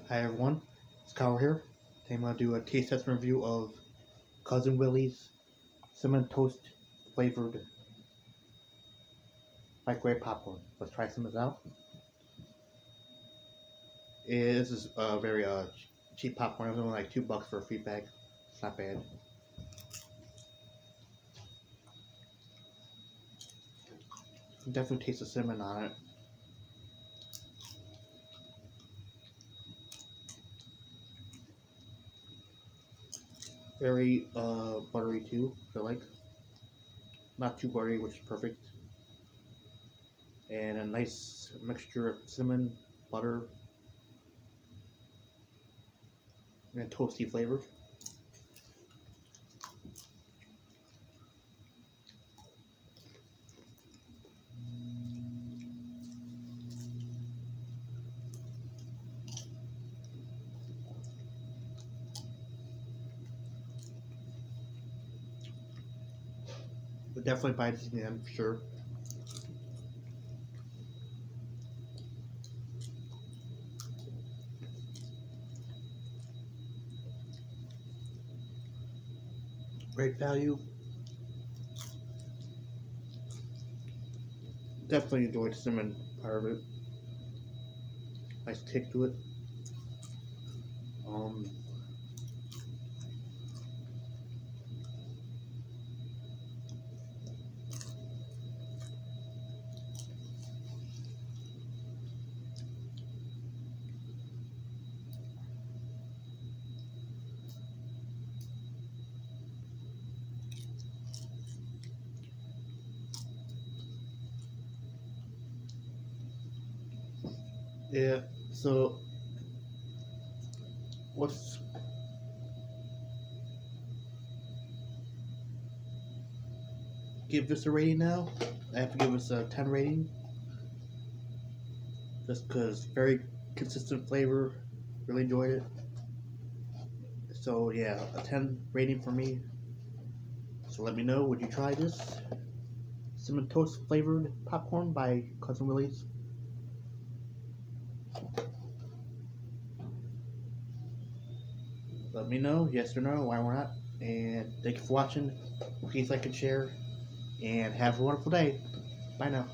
Hi everyone, it's Kyle here. Today I'm going to do a taste test review of Cousin Willie's cinnamon toast flavored microwave popcorn. Let's try some of this out. This is a very cheap popcorn. It was only like $2 for a free bag. It's not bad. You can definitely taste the cinnamon on it. Very buttery too, I feel like. Not too buttery, which is perfect. And a nice mixture of cinnamon, butter, and toasty flavors. Would definitely buy this again for sure. Great value. Definitely enjoyed the cinnamon part of it. Nice kick to it. Um, yeah. So let's give this a rating now. I have to give this a 10 rating, just because very consistent flavor. Really enjoyed it. So yeah, a 10 rating for me. So let me know, would you try this cinnamon toast flavored popcorn by Cousin Willie's? Let me know, yes or no, why or not. And thank you for watching. Please like and share, and have a wonderful day. Bye now.